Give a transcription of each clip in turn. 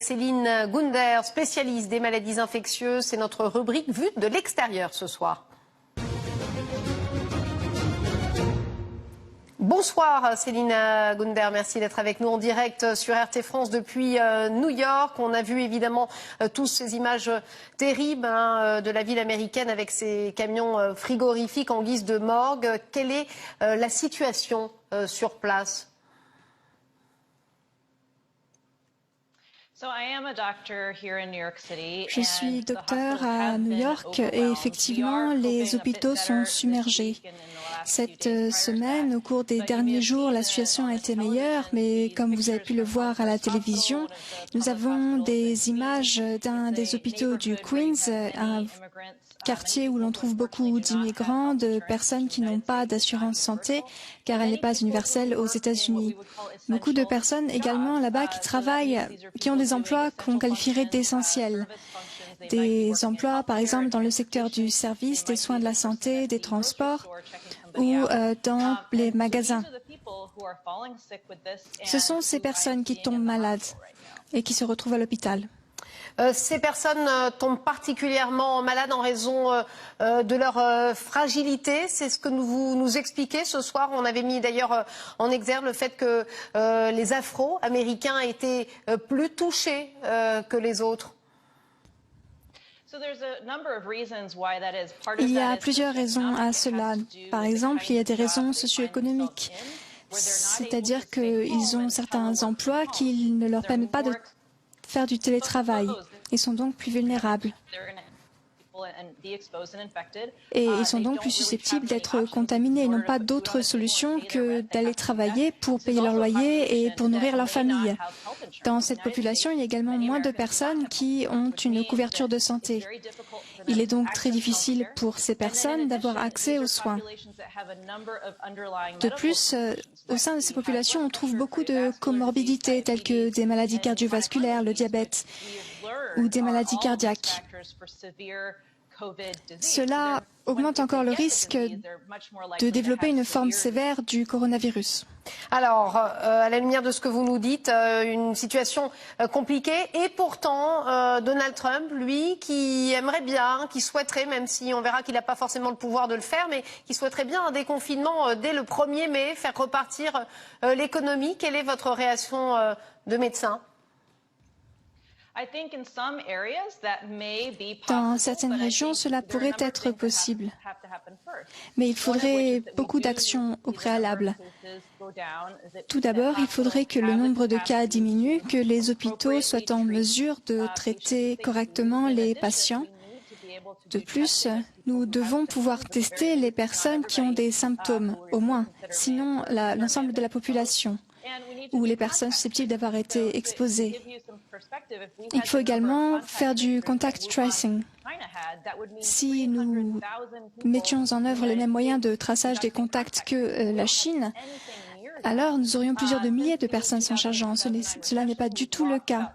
Céline Gounder, spécialiste des maladies infectieuses. C'est notre rubrique vue de l'extérieur ce soir. Bonsoir Céline Gounder, merci d'être avec nous en direct sur RT France depuis New York. On a vu évidemment tous ces images terribles de la ville américaine avec ces camions frigorifiques en guise de morgue. Quelle est la situation sur place ? Je suis docteur à New York et effectivement, les hôpitaux sont submergés. Cette semaine, au cours des derniers jours, la situation a été meilleure, mais comme vous avez pu le voir à la télévision, nous avons des images d'un des hôpitaux du Queens, un quartier où l'on trouve beaucoup d'immigrants, de personnes qui n'ont pas d'assurance santé, car elle n'est pas universelle aux États-Unis. Beaucoup de personnes également là-bas qui travaillent, qui ont des emplois qu'on qualifierait d'essentiels. Des emplois, par exemple, dans le secteur du service, des soins de la santé, des transports ou dans les magasins. Ce sont ces personnes qui tombent malades et qui se retrouvent à l'hôpital. Ces personnes tombent particulièrement malades en raison de leur fragilité. C'est ce que vous nous expliquez ce soir. On avait mis d'ailleurs en exergue le fait que les Afro-Américains étaient plus touchés que les autres. Il y a plusieurs raisons à cela. Par exemple, il y a des raisons socio-économiques. C'est-à-dire qu'ils ont certains emplois qui ne leur permettent pas de faire du télétravail. Ils sont donc plus vulnérables. Et ils sont donc plus susceptibles d'être contaminés. Ils n'ont pas d'autre solution que d'aller travailler pour payer leur loyer et pour nourrir leur famille. Dans cette population, il y a également moins de personnes qui ont une couverture de santé. Il est donc très difficile pour ces personnes d'avoir accès aux soins. De plus, au sein de ces populations, on trouve beaucoup de comorbidités telles que des maladies cardiovasculaires, le diabète ou des maladies cardiaques. Cela augmente encore le risque de développer une forme sévère du coronavirus. Alors, à la lumière de ce que vous nous dites, une situation compliquée et pourtant Donald Trump, lui, qui aimerait bien, qui souhaiterait, même si on verra qu'il n'a pas forcément le pouvoir de le faire, mais qui souhaiterait bien un déconfinement dès le 1er mai, faire repartir l'économie. Quelle est votre réaction de médecin ? Dans certaines régions, cela pourrait être possible. Mais il faudrait beaucoup d'actions au préalable. Tout d'abord, il faudrait que le nombre de cas diminue, que les hôpitaux soient en mesure de traiter correctement les patients. De plus, nous devons pouvoir tester les personnes qui ont des symptômes, au moins, sinon l'ensemble de la population, ou les personnes susceptibles d'avoir été exposées. Il faut également faire du contact tracing. Si nous mettions en œuvre les mêmes moyens de traçage des contacts que la Chine, alors nous aurions plusieurs de milliers de personnes s'en chargeant. Cela n'est pas du tout le cas.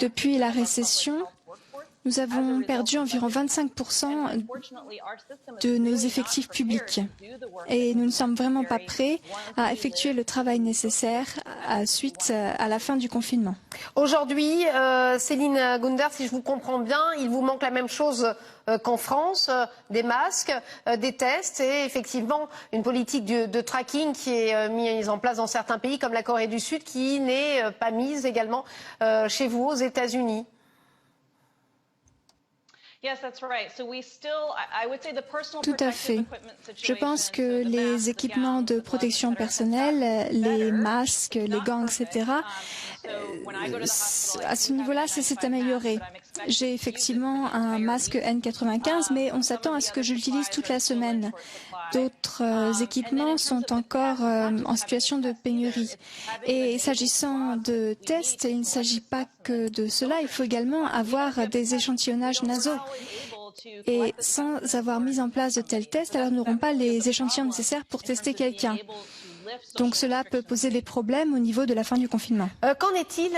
Depuis la récession, nous avons perdu environ 25% de nos effectifs publics et nous ne sommes vraiment pas prêts à effectuer le travail nécessaire suite à la fin du confinement. Aujourd'hui, Céline Gounder, si je vous comprends bien, il vous manque la même chose qu'en France, des masques, des tests et effectivement une politique de tracking qui est mise en place dans certains pays comme la Corée du Sud qui n'est pas mise également chez vous aux États-Unis. Tout à fait. Je pense que les équipements de protection personnelle, les masques, les gants, etc., à ce niveau-là, ça s'est amélioré. J'ai effectivement un masque N95, mais on s'attend à ce que je l'utilise toute la semaine. D'autres équipements sont encore en situation de pénurie. Et s'agissant de tests, il ne s'agit pas que de cela, il faut également avoir des échantillonnages nasaux. Et sans avoir mis en place de tels tests, alors nous n'aurons pas les échantillons nécessaires pour tester quelqu'un. Donc cela peut poser des problèmes au niveau de la fin du confinement. Qu'en est-il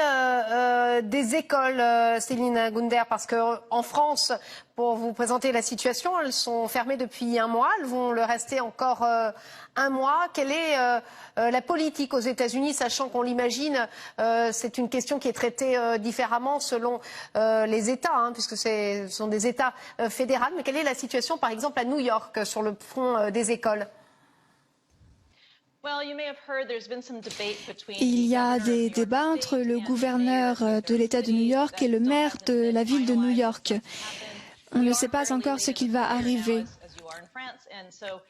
des écoles, Céline Gounder? Parce qu'en France, pour vous présenter la situation, elles sont fermées depuis un mois. Elles vont le rester encore un mois. Quelle est la politique aux États-Unis, sachant qu'on l'imagine, c'est une question qui est traitée différemment selon les États, hein, puisque ce sont des États fédéraux. Mais quelle est la situation, par exemple, à New York, sur le front des écoles? Il y a des débats entre le gouverneur de l'État de New York et le maire de la ville de New York. On ne sait pas encore ce qui va arriver.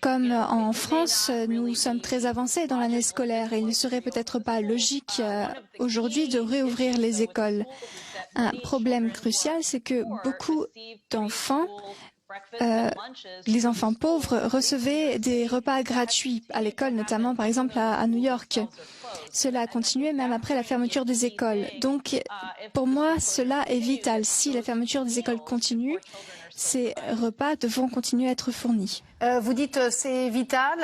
Comme en France, nous sommes très avancés dans l'année scolaire et il ne serait peut-être pas logique aujourd'hui de réouvrir les écoles. Un problème crucial, c'est que beaucoup d'enfants, les enfants pauvres, recevaient des repas gratuits à l'école, notamment par exemple à New York. Cela a continué même après la fermeture des écoles. Donc, pour moi, cela est vital. Si la fermeture des écoles continue, ces repas devront continuer à être fournis. Vous dites c'est vital,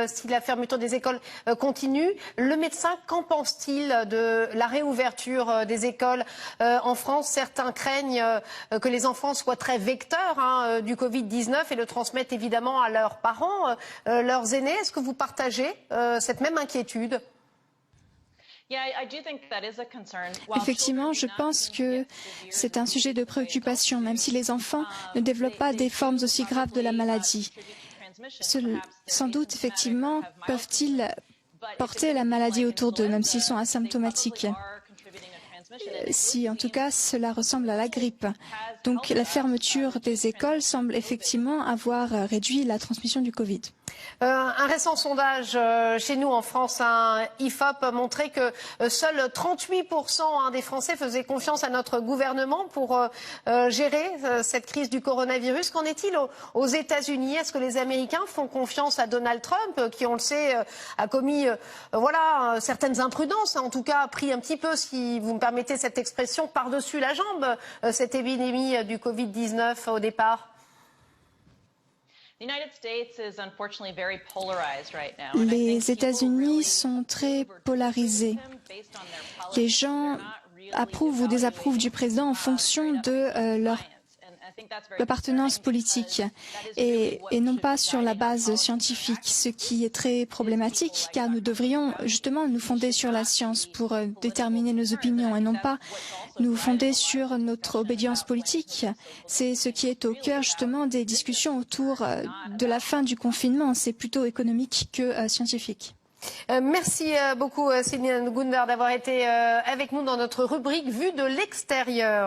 si la fermeture des écoles continue. Le médecin, qu'en pense-t-il de la réouverture des écoles en France? Certains craignent que les enfants soient très vecteurs du Covid-19 et le transmettent évidemment à leurs parents, leurs aînés. Est-ce que vous partagez cette même inquiétude? Effectivement, je pense que c'est un sujet de préoccupation, même si les enfants ne développent pas des formes aussi graves de la maladie. Sans doute, effectivement, peuvent-ils porter la maladie autour d'eux, même s'ils sont asymptomatiques. Si, en tout cas, cela ressemble à la grippe. Donc, la fermeture des écoles semble effectivement avoir réduit la transmission du Covid. Un récent sondage chez nous en France, un IFOP, montrait que seuls 38% des Français faisaient confiance à notre gouvernement pour gérer cette crise du coronavirus. Qu'en est-il aux États-Unis? Est-ce que les Américains font confiance à Donald Trump, qui, on le sait, a commis certaines imprudences, en tout cas a pris un petit peu, si vous me permettez cette expression, par-dessus la jambe, cette épidémie du Covid-19 au départ? Les États-Unis sont très polarisés. Les gens approuvent ou désapprouvent du président en fonction de leur appartenance politique et non pas sur la base scientifique, ce qui est très problématique car nous devrions justement nous fonder sur la science pour déterminer nos opinions et non pas nous fonder sur notre obédience politique. C'est ce qui est au cœur justement des discussions autour de la fin du confinement. C'est plutôt économique que scientifique. Merci beaucoup Céline Gounder d'avoir été avec nous dans notre rubrique Vue de l'extérieur.